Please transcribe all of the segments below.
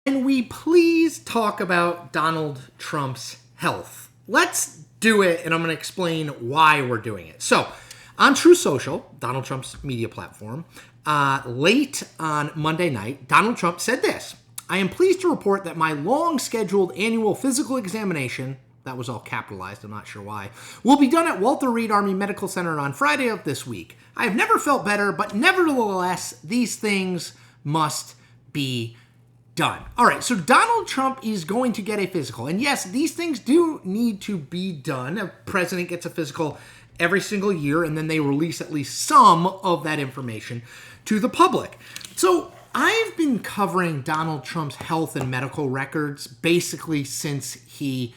Can we please talk about Donald Trump's health? Let's do it, and I'm going to explain why we're doing it. So, on Truth Social, Donald Trump's media platform, late on Monday night, Donald Trump said this: "I am pleased to report that my long-scheduled annual physical examination," that was all capitalized, I'm not sure why, "will be done at Walter Reed Army Medical Center on Friday of this week. I have never felt better, but nevertheless, these things must be done." All right, so Donald Trump is going to get a physical. And yes, these things do need to be done. A president gets a physical every single year, and then they release at least some of that information to the public. So I've been covering Donald Trump's health and medical records basically since he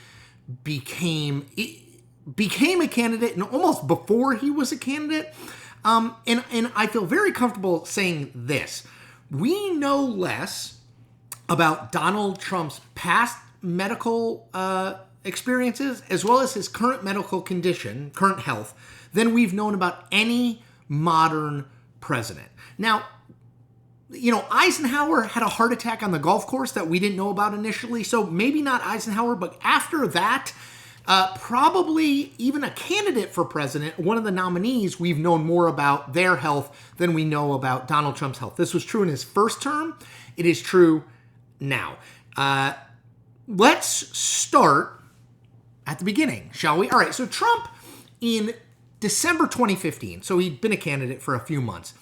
became a candidate, and almost before he was a candidate. And I feel very comfortable saying this: we know less about Donald Trump's past medical experiences, as well as his current medical condition, current health, than we've known about any modern president. Now, Eisenhower had a heart attack on the golf course that we didn't know about initially, so maybe not Eisenhower, but after that, probably even a candidate for president, one of the nominees, we've known more about their health than we know about Donald Trump's health. This was true in his first term. It is true now. Let's start at the beginning, shall we? All right, so Trump in December 2015, so he'd been a candidate for a few months,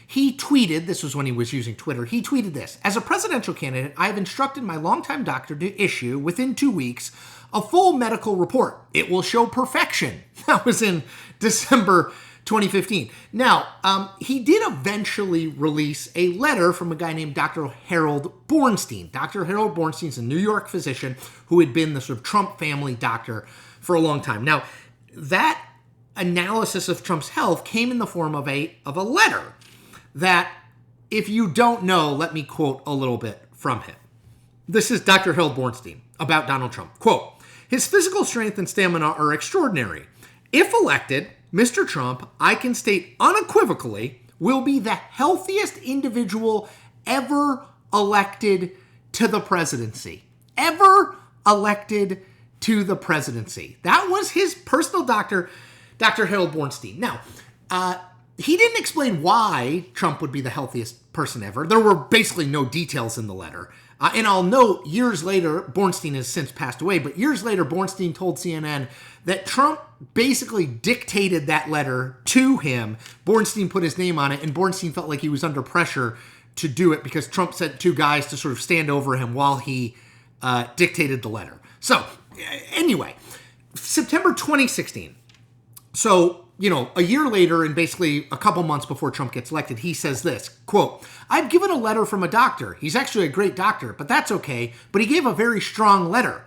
he tweeted, this was when he was using Twitter, he tweeted this: "As a presidential candidate, I have instructed my longtime doctor to issue, within 2 weeks, a full medical report. It will show perfection." That was in December 2015. Now, he did eventually release a letter from a guy named Dr. Harold Bornstein. Dr. Harold Bornstein is a New York physician who had been the sort of Trump family doctor for a long time. Now, that analysis of Trump's health came in the form of a letter that, if you don't know, let me quote a little bit from him. This is Dr. Harold Bornstein about Donald Trump. Quote, "His physical strength and stamina are extraordinary. If elected, Mr. Trump, I can state unequivocally, will be the healthiest individual ever elected to the presidency." Ever elected to the presidency. That was his personal doctor, Dr. Harold Bornstein. Now, he didn't explain why Trump would be the healthiest person ever. There were basically no details in the letter. And I'll note, years later, Bornstein has since passed away, but years later, Bornstein told CNN that Trump basically dictated that letter to him. Bornstein put his name on it, and Bornstein felt like he was under pressure to do it because Trump sent two guys to sort of stand over him while he dictated the letter. So, anyway, September 2016. So, a year later, and basically a couple months before Trump gets elected, he says this, quote, "I've given a letter from a doctor. He's actually a great doctor, but that's okay. But he gave a very strong letter."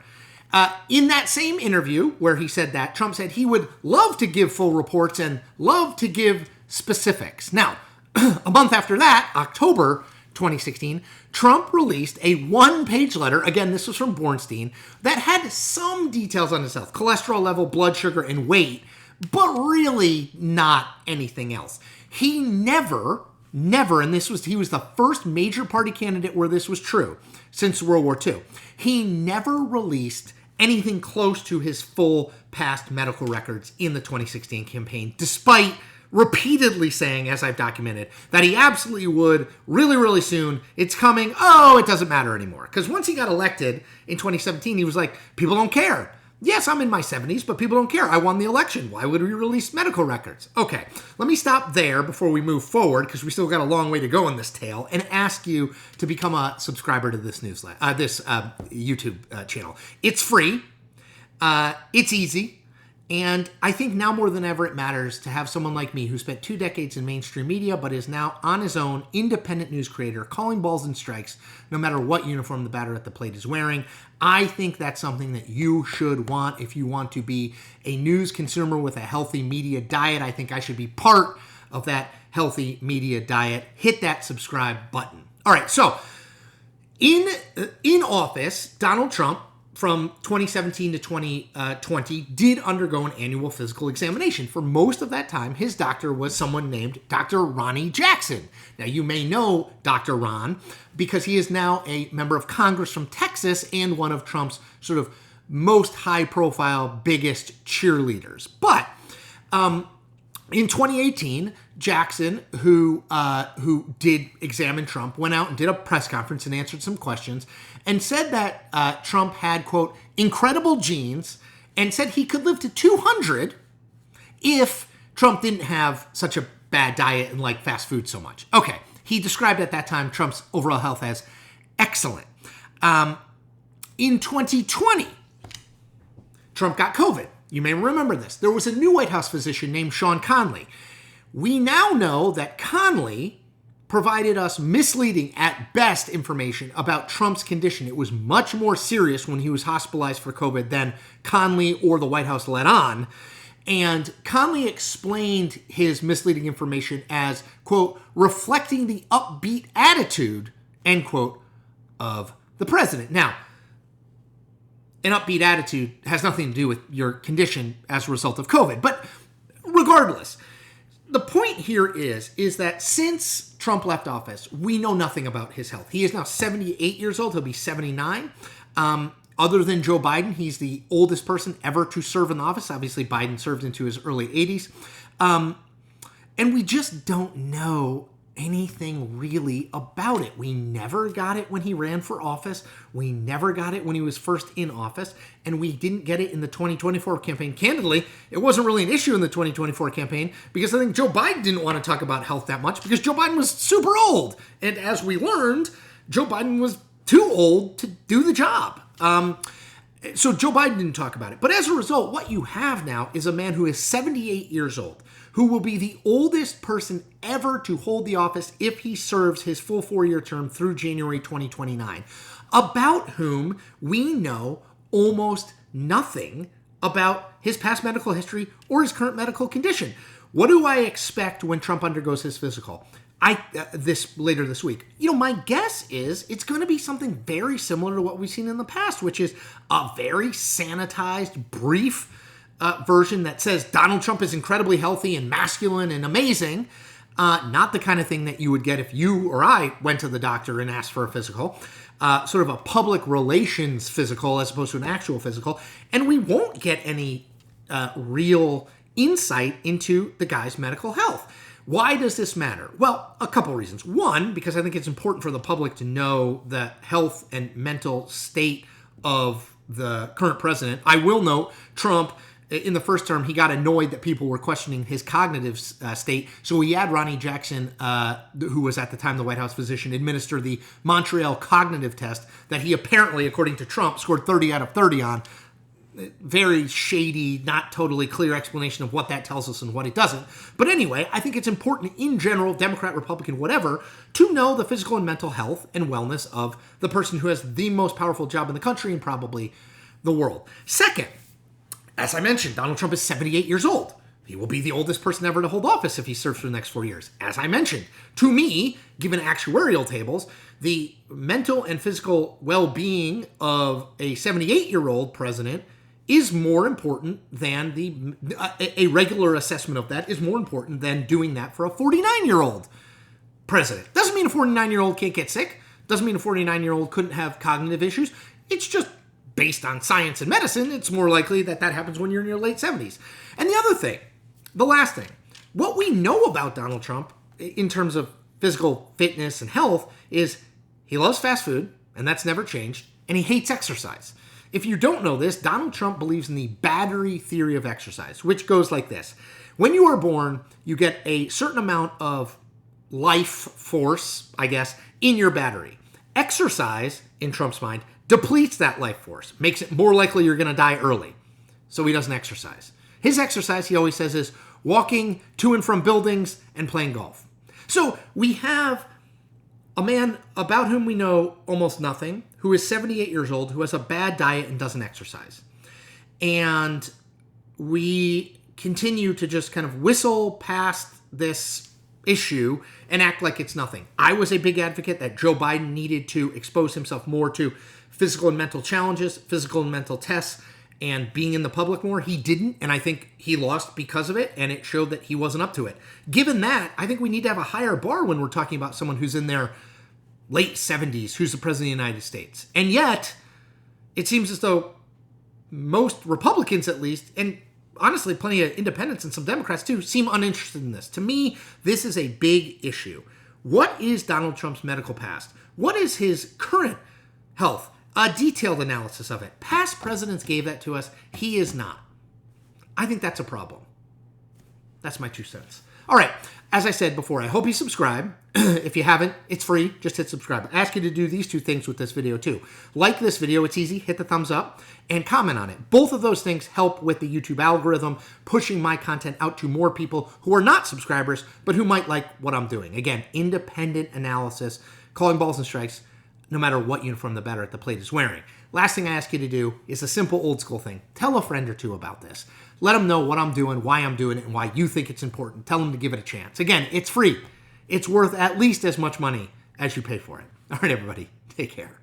In that same interview where he said that, Trump said he would love to give full reports and love to give specifics. Now, a month after that, October 2016, Trump released a one-page letter, again, this was from Bornstein, that had some details on his health, cholesterol level, blood sugar, and weight, but really not anything else. He never, and he was the first major party candidate where this was true since World War II. He never released anything close to his full past medical records in the 2016 campaign, despite repeatedly saying, as I've documented, that he absolutely would really, really soon. It's coming. Oh, it doesn't matter anymore. Because once he got elected in 2017, he was like, people don't care. Yes, I'm in my 70s, but people don't care. I won the election. Why would we release medical records? Okay, let me stop there before we move forward, because we still got a long way to go in this tale, and ask you to become a subscriber to this newsletter, this YouTube channel. It's free. It's easy. And I think now more than ever it matters to have someone like me who spent 2 decades in mainstream media but is now on his own independent news creator, calling balls and strikes no matter what uniform the batter at the plate is wearing. I think that's something that you should want if you want to be a news consumer with a healthy media diet. I think I should be part of that healthy media diet. Hit that subscribe button. All right, so in office, Donald Trump from 2017 to 2020 did undergo an annual physical examination. For most of that time, his doctor was someone named Dr. Ronnie Jackson. Now, you may know Dr. Ron because he is now a member of Congress from Texas and one of Trump's sort of most high-profile, biggest cheerleaders. But in 2018, Jackson, who did examine Trump, went out and did a press conference and answered some questions and said that Trump had, quote, incredible genes, and said he could live to 200 if Trump didn't have such a bad diet and like fast food so much. Okay, he described at that time Trump's overall health as excellent. In 2020, Trump got COVID. You may remember this. There was a new White House physician named Sean Conley. We now know that Conley provided us misleading at best information about Trump's condition. It was much more serious when he was hospitalized for COVID than Conley or the White House let on. And Conley explained his misleading information as, quote, reflecting the upbeat attitude, end quote, of the president. Now, an upbeat attitude has nothing to do with your condition as a result of COVID. But regardless, the point here is that since Trump left office, we know nothing about his health. He is now 78 years old. He'll be 79. Other than Joe Biden, he's the oldest person ever to serve in office. Obviously, Biden served into his early 80s. And we just don't know anything really about it. We never got it when he ran for office. We never got it when he was first in office. And we didn't get it in the 2024 campaign. Candidly, it wasn't really an issue in the 2024 campaign because I think Joe Biden didn't want to talk about health that much because Joe Biden was super old. And as we learned, Joe Biden was too old to do the job. So Joe Biden didn't talk about it. But as a result, what you have now is a man who is 78 years old, who will be the oldest person ever to hold the office if he serves his full 4-year term through January 2029, about whom we know almost nothing about his past medical history or his current medical condition. What do I expect when Trump undergoes his physical? Later this week. My guess is it's going to be something very similar to what we've seen in the past, which is a very sanitized, brief version that says Donald Trump is incredibly healthy and masculine and amazing. Not the kind of thing that you would get if you or I went to the doctor and asked for a physical. Sort of a public relations physical as opposed to an actual physical. And we won't get any real insight into the guy's medical health. Why does this matter? Well, a couple reasons. One, because I think it's important for the public to know the health and mental state of the current president. I will note Trump, in the first term, he got annoyed that people were questioning his cognitive state. So he had Ronnie Jackson, who was at the time the White House physician, administer the Montreal cognitive test that he apparently, according to Trump, scored 30 out of 30 on. Very shady, not totally clear explanation of what that tells us and what it doesn't. But anyway, I think it's important in general, Democrat, Republican, whatever, to know the physical and mental health and wellness of the person who has the most powerful job in the country and probably the world. Second, as I mentioned, Donald Trump is 78 years old. He will be the oldest person ever to hold office if he serves for the next 4 years. As I mentioned, to me, given actuarial tables, the mental and physical well-being of a 78-year-old president is more important than a regular assessment of that is more important than doing that for a 49-year-old president. Doesn't mean a 49-year-old can't get sick. Doesn't mean a 49-year-old couldn't have cognitive issues. It's just based on science and medicine, it's more likely that happens when you're in your late 70s. And the other thing, the last thing, what we know about Donald Trump in terms of physical fitness and health is he loves fast food, and that's never changed, and he hates exercise. If you don't know this, Donald Trump believes in the battery theory of exercise, which goes like this. When you are born, you get a certain amount of life force, I guess, in your battery. Exercise, in Trump's mind, depletes that life force, makes it more likely you're going to die early. So he doesn't exercise. His exercise, he always says, is walking to and from buildings and playing golf. So we have a man about whom we know almost nothing, who is 78 years old, who has a bad diet and doesn't exercise. And we continue to just kind of whistle past this issue and act like it's nothing. I was a big advocate that Joe Biden needed to expose himself more to physical and mental challenges, physical and mental tests, and being in the public more. He didn't, and I think he lost because of it, and it showed that he wasn't up to it. Given that, I think we need to have a higher bar when we're talking about someone who's in their late 70s, who's the president of the United States. And yet, it seems as though most Republicans, at least, and honestly, plenty of independents and some Democrats too, seem uninterested in this. To me, this is a big issue. What is Donald Trump's medical past? What is his current health? A detailed analysis of it. Past presidents gave that to us. He is not. I think that's a problem. That's my 2 cents. All right. As I said before, I hope you subscribe. If you haven't, it's free. Just hit subscribe. I ask you to do these 2 things with this video too. Like this video. It's easy. Hit the thumbs up and comment on it. Both of those things help with the YouTube algorithm, pushing my content out to more people who are not subscribers, but who might like what I'm doing. Again, independent analysis, calling balls and strikes, no matter what uniform the batter at the plate is wearing. Last thing I ask you to do is a simple old school thing. Tell a friend or 2 about this. Let them know what I'm doing, why I'm doing it, and why you think it's important. Tell them to give it a chance. Again, it's free. It's worth at least as much money as you pay for it. All right, everybody, take care.